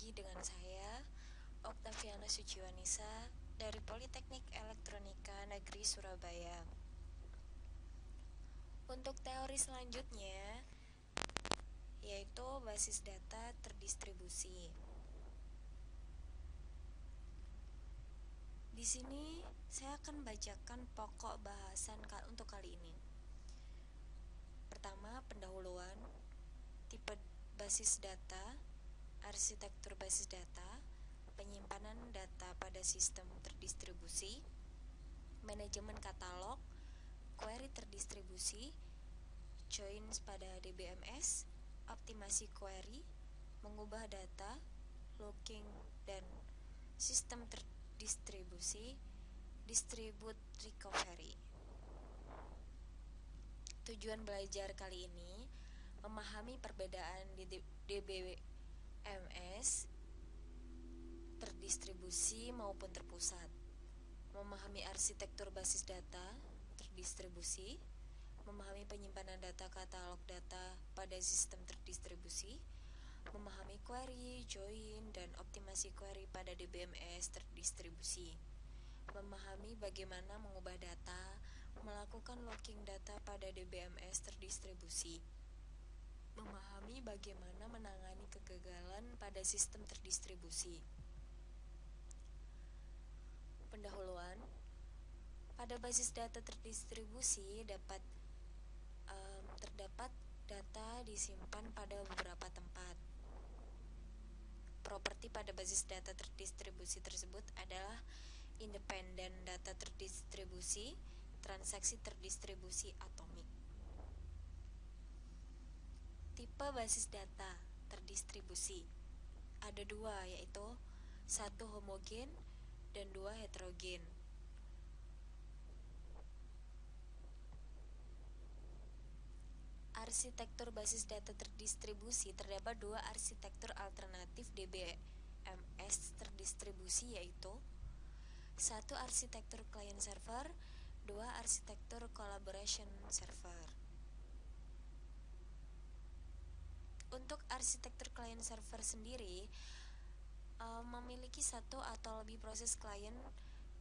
lagi dengan saya, Oktaviana Suciwanisa dari Politeknik Elektronika Negeri Surabaya. Untuk teori selanjutnya, yaitu basis data terdistribusi. Di sini saya akan bacakan pokok bahasan untuk kali ini. Pertama, pendahuluan, tipe basis data, arsitektur basis data, penyimpanan data pada sistem terdistribusi, manajemen katalog, query terdistribusi, joins pada DBMS, optimasi query, mengubah data, looking dan sistem terdistribusi, distribute recovery. Tujuan belajar kali ini memahami perbedaan di DBMS terdistribusi maupun terpusat, memahami arsitektur basis data terdistribusi, memahami penyimpanan data katalog data pada sistem terdistribusi, memahami query, join, dan optimasi query pada DBMS terdistribusi, memahami bagaimana mengubah data, melakukan locking data pada DBMS terdistribusi, memahami bagaimana menangani kegagalan pada sistem terdistribusi. Pendahuluan, pada basis data terdistribusi terdapat data disimpan pada beberapa tempat. Properti pada basis data terdistribusi tersebut adalah independen data terdistribusi, transaksi terdistribusi atomik. Tipe basis data terdistribusi ada dua, yaitu satu homogen dan dua heterogen. Arsitektur basis data terdistribusi terdapat dua arsitektur alternatif DBMS terdistribusi, yaitu satu arsitektur client server, dua arsitektur collaboration server. Untuk arsitektur client server sendiri memiliki satu atau lebih proses client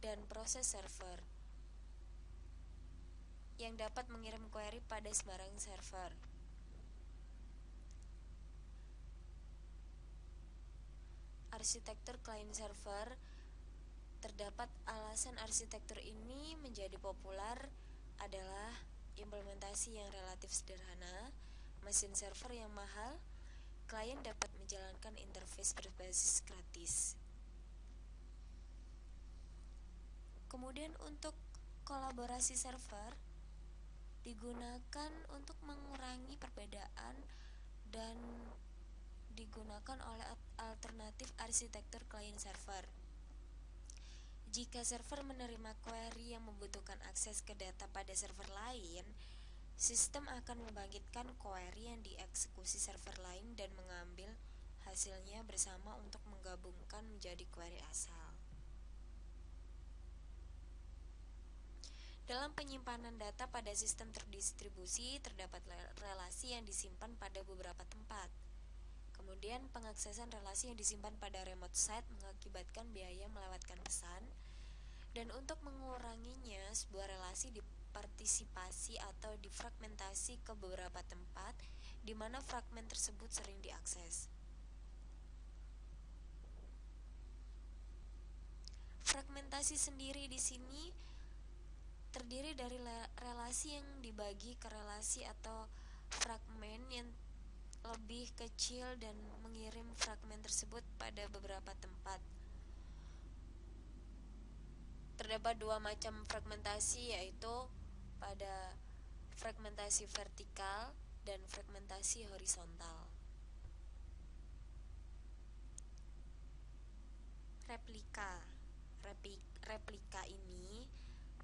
dan proses server yang dapat mengirim query pada sembarang server. Arsitektur client server terdapat alasan arsitektur ini menjadi populer adalah implementasi yang relatif sederhana, mesin server yang mahal, klien dapat menjalankan interface berbasis gratis. Kemudian untuk kolaborasi server digunakan untuk mengurangi perbedaan dan digunakan oleh alternatif arsitektur client server. Jika server menerima query yang membutuhkan akses ke data pada server lain, sistem akan membangkitkan query yang dieksekusi server lain dan mengambil hasilnya bersama untuk menggabungkan menjadi query asal. Dalam penyimpanan data pada sistem terdistribusi terdapat relasi yang disimpan pada beberapa tempat. Kemudian pengaksesan relasi yang disimpan pada remote site mengakibatkan biaya melewatkan pesan, dan untuk menguranginya sebuah relasi dipartisipasi atau difragmentasi ke beberapa tempat di mana fragmen tersebut sering diakses. Fragmentasi sendiri di sini terdiri dari relasi yang dibagi ke relasi atau fragmen yang lebih kecil dan mengirim fragmen tersebut pada beberapa tempat. Terdapat dua macam fragmentasi, yaitu pada fragmentasi vertikal dan fragmentasi horizontal. Replika ini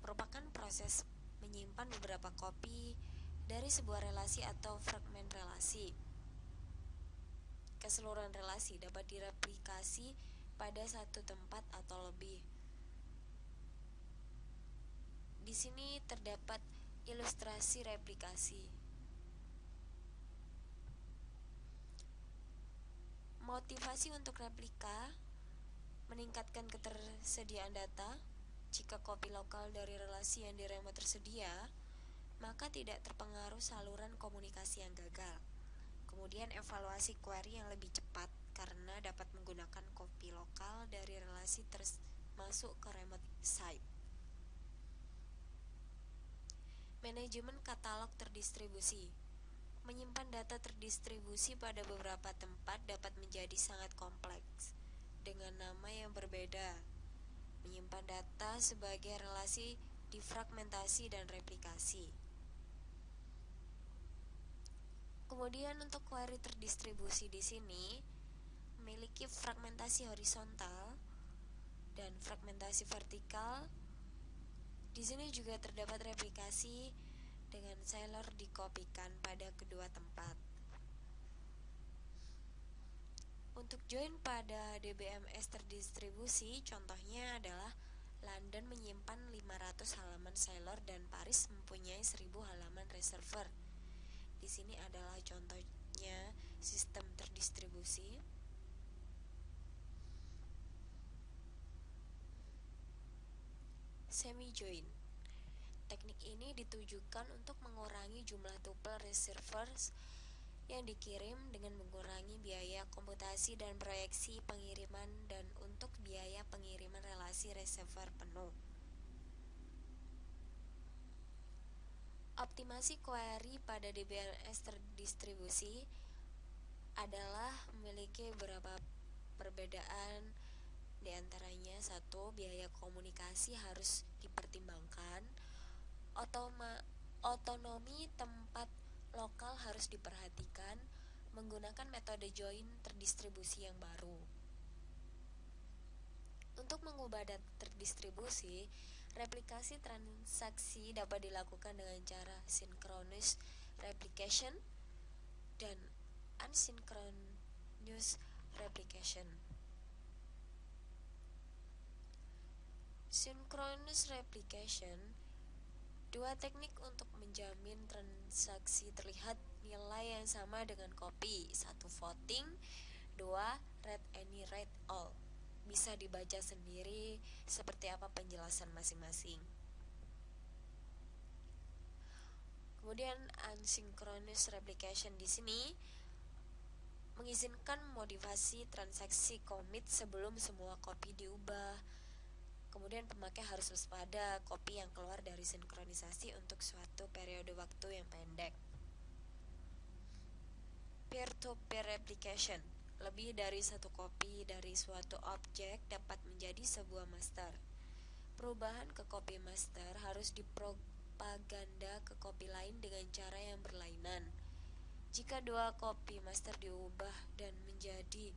merupakan proses menyimpan beberapa kopi dari sebuah relasi atau fragmen relasi. Keseluruhan relasi dapat direplikasi pada satu tempat atau lebih. Di sini terdapat ilustrasi replikasi. Motivasi untuk replika: meningkatkan ketersediaan data. Jika copy lokal dari relasi yang di-remote tersedia, maka tidak terpengaruh saluran komunikasi yang gagal. Kemudian evaluasi query yang lebih cepat karena dapat menggunakan copy lokal dari relasi masuk ke remote site. Manajemen katalog terdistribusi: menyimpan data terdistribusi pada beberapa tempat dapat menjadi sangat kompleks dengan nama yang berbeda. Menyimpan data sebagai relasi difragmentasi dan replikasi. Kemudian untuk query terdistribusi di sini memiliki fragmentasi horizontal dan fragmentasi vertikal. Di sini juga terdapat replikasi dengan seller dikopikan pada kedua tempat. Untuk join pada DBMS terdistribusi, contohnya adalah London menyimpan 500 halaman seller dan Paris mempunyai 1000 halaman reservoir. Di sini adalah contohnya sistem terdistribusi. Semi-join. Teknik ini ditujukan untuk mengurangi jumlah tuple reservoirs yang dikirim dengan mengurangi biaya komputasi dan proyeksi pengiriman dan untuk biaya pengiriman relasi reservoir penuh. Optimasi query pada DBMS terdistribusi adalah memiliki beberapa perbedaan, diantaranya satu, biaya komunikasi harus dipertimbangkan. Otonomi tempat lokal harus diperhatikan menggunakan metode join terdistribusi yang baru. Untuk mengubah data terdistribusi, replikasi transaksi dapat dilakukan dengan cara synchronous replication dan asynchronous replication. Synchronous replication, dua teknik untuk menjamin transaksi terlihat nilai yang sama dengan copy. Satu, voting. Dua, read any read all. Bisa dibaca sendiri seperti apa penjelasan masing-masing. Kemudian asynchronous replication di sini mengizinkan modifikasi transaksi commit sebelum semua copy diubah. Kemudian pemakai harus waspada copy yang keluar dari sinkronisasi untuk suatu periode waktu yang pendek. Peer-to-peer replication, lebih dari satu copy dari suatu objek dapat menjadi sebuah master. Perubahan ke copy master harus dipropaganda ke copy lain dengan cara yang berlainan. Jika dua copy master diubah dan menjadi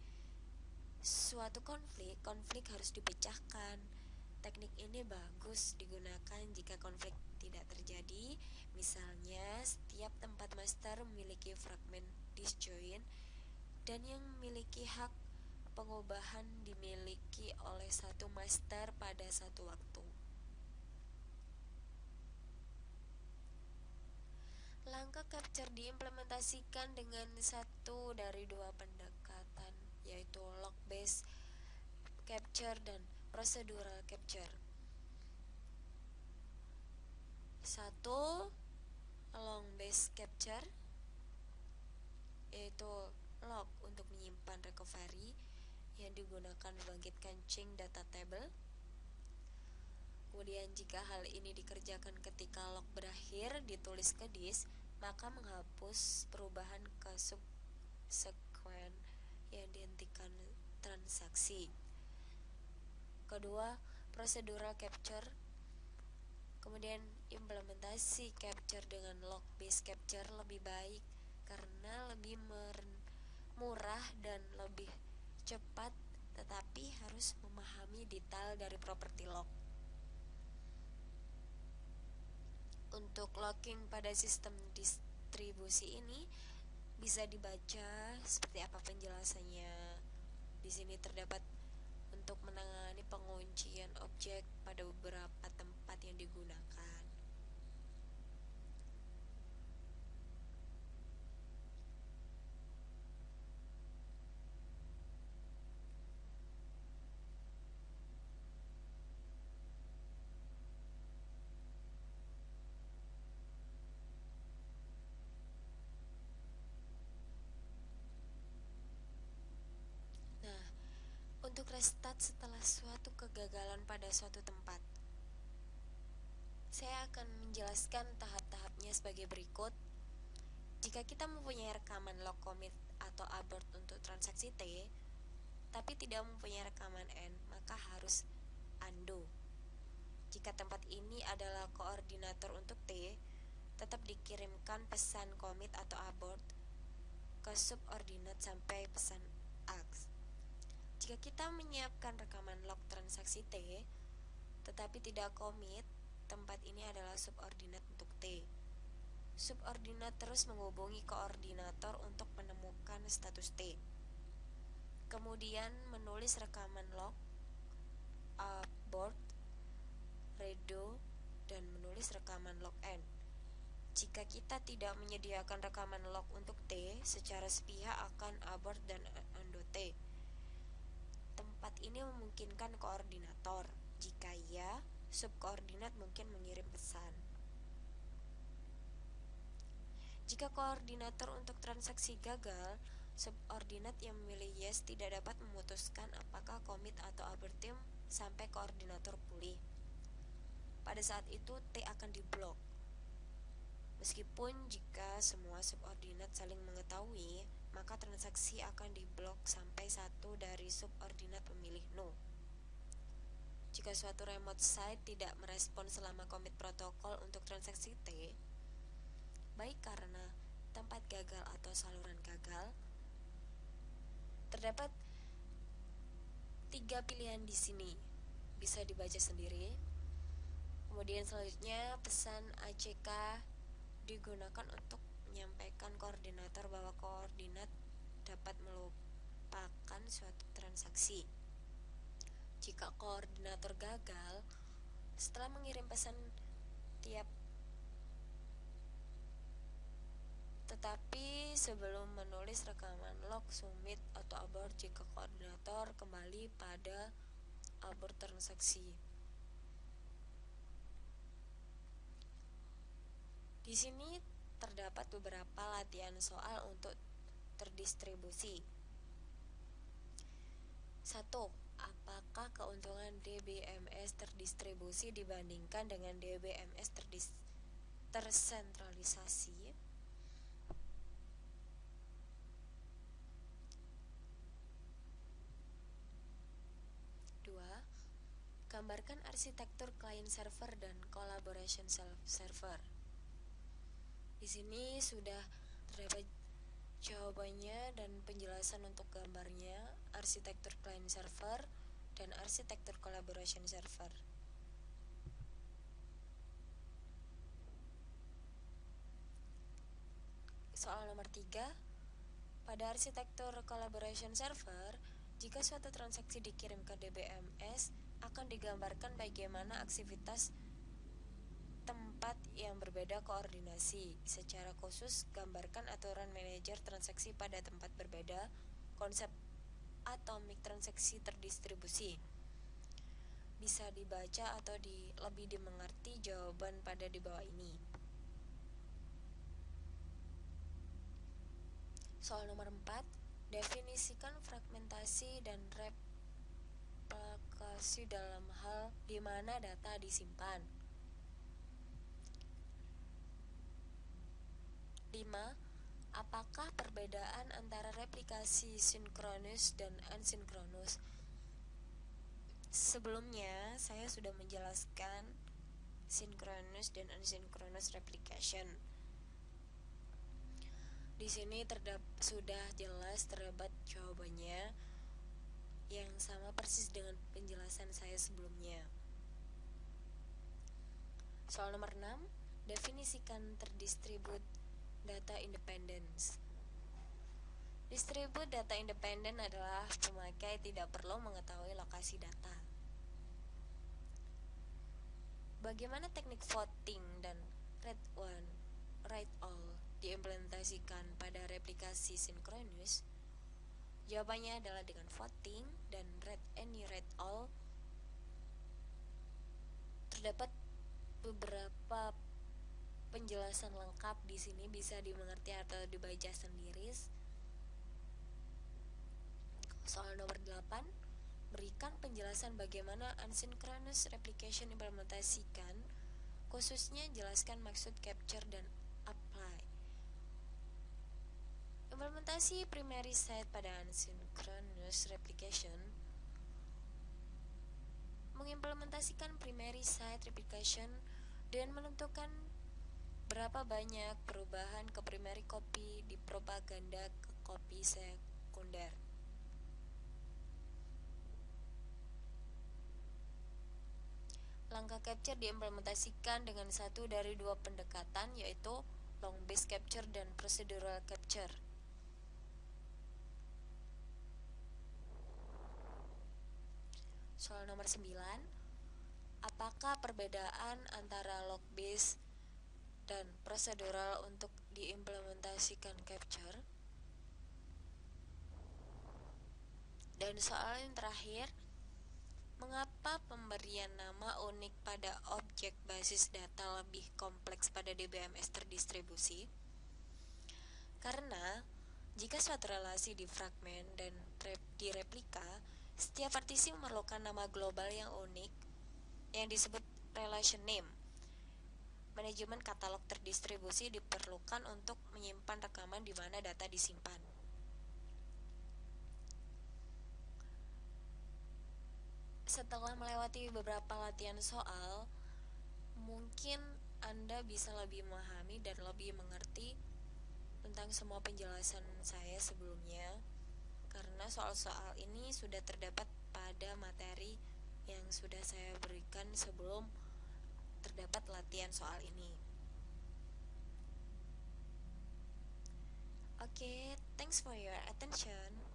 suatu konflik harus dipecahkan. Teknik ini bagus digunakan jika konflik tidak terjadi. Misalnya, setiap tempat master memiliki fragmen disjoint dan yang memiliki hak pengubahan dimiliki oleh satu master pada satu waktu. Langkah capture diimplementasikan dengan satu dari dua pendekatan, yaitu log-based capture dan procedural capture. Satu, long-based capture, yaitu log untuk menyimpan recovery yang digunakan membangkitkan chain data table. Kemudian jika hal ini dikerjakan ketika log berakhir ditulis ke disk, maka menghapus perubahan ke subsequent yang dihentikan transaksi. Kedua, procedural capture. Kemudian implementasi capture dengan log-based capture lebih baik karena lebih murah dan lebih cepat, tetapi harus memahami detail dari properti log. Untuk logging pada sistem distribusi ini bisa dibaca seperti apa penjelasannya. Di sini terdapat untuk menangani penguncian objek pada beberapa tempat yang digunakan. untuk restart setelah suatu kegagalan pada suatu tempat. Saya akan menjelaskan tahap-tahapnya sebagai berikut. Jika kita mempunyai rekaman log commit atau abort untuk transaksi T, tapi tidak mempunyai rekaman N, maka harus undo. Jika tempat ini adalah koordinator untuk T, tetap dikirimkan pesan commit atau abort ke subordinat sampai pesan AX. Jika kita menyiapkan rekaman log transaksi T, tetapi tidak commit, tempat ini adalah subordinat untuk T. Subordinat terus menghubungi koordinator untuk menemukan status T. Kemudian menulis rekaman log, abort, redo, dan menulis rekaman log N. Jika kita tidak menyediakan rekaman log untuk T, secara sepihak akan abort dan undo T. Tempat ini memungkinkan koordinator. Jika ya, subkoordinat mungkin mengirim pesan. Jika koordinator untuk transaksi gagal, subordinat yang memilih yes tidak dapat memutuskan apakah commit atau abort T sampai koordinator pulih. Pada saat itu T akan diblok. Meskipun jika semua subordinat saling mengetahui, maka transaksi akan diblok sampai satu dari subordinat memilih no. Jika suatu remote site tidak merespon selama commit protokol untuk transaksi T, baik karena tempat gagal atau saluran gagal, terdapat 3 pilihan di sini. Bisa dibaca sendiri. Kemudian selanjutnya pesan ACK digunakan untuk menyampaikan koordinator bahwa koordinat dapat melupakan suatu transaksi. Jika koordinator gagal, setelah mengirim pesan tetapi sebelum menulis rekaman log submit atau abort jika koordinator kembali pada abort transaksi. Di sini terdapat beberapa latihan soal untuk terdistribusi. 1. Apakah keuntungan DBMS terdistribusi dibandingkan dengan DBMS tersentralisasi? 2. Gambarkan arsitektur client server dan collaboration server. Di sini sudah terdapat jawabannya dan penjelasan untuk gambarnya, arsitektur client server dan arsitektur collaboration server. Soal nomor 3. Pada arsitektur collaboration server, jika suatu transaksi dikirim ke DBMS, akan digambarkan bagaimana aktivitas tempat yang berbeda koordinasi. Secara khusus, gambarkan aturan manajer transaksi pada tempat berbeda, konsep atomik transaksi terdistribusi. Bisa dibaca atau lebih dimengerti jawaban pada di bawah ini. Soal nomor 4, definisikan fragmentasi dan replikasi dalam hal di mana data disimpan. 5. Apakah perbedaan antara replikasi sinkronus dan asinkronus? Sebelumnya saya sudah menjelaskan sinkronus dan asinkronus replication. Di sini sudah jelas terdapat jawabannya yang sama persis dengan penjelasan saya sebelumnya. Soal nomor 6, definisikan terdistribute data independence. Distribute data independent adalah pemakai tidak perlu mengetahui lokasi data. Bagaimana teknik voting dan read one, write all diimplementasikan pada replikasi sinkronus? Jawabannya adalah dengan voting dan read any read all. Terdapat beberapa penjelasan lengkap di sini, bisa dimengerti atau dibaca sendiri. Soal nomor 8, berikan penjelasan bagaimana asynchronous replication implementasikan, khususnya jelaskan maksud capture dan apply. Implementasi primary site pada asynchronous replication mengimplementasikan primary site replication dan menentukan berapa banyak perubahan ke primary copy dipropaganda ke copy sekunder. Langkah capture diimplementasikan dengan satu dari dua pendekatan, yaitu long base capture dan procedural capture. Soal nomor 9. Apakah perbedaan antara log base dan procedural untuk diimplementasikan capture? Dan soal yang terakhir, mengapa pemberian nama unik pada objek basis data lebih kompleks pada DBMS terdistribusi? Karena jika suatu relasi di fragmen dan di replika, setiap partisi memerlukan nama global yang unik yang disebut relation name. Manajemen katalog terdistribusi diperlukan untuk menyimpan rekaman di mana data disimpan. Setelah melewati beberapa latihan soal, mungkin Anda bisa lebih memahami dan lebih mengerti tentang semua penjelasan saya sebelumnya, karena soal-soal ini sudah terdapat pada materi yang sudah saya berikan sebelum terdapat latihan soal ini. Oke, thanks for your attention.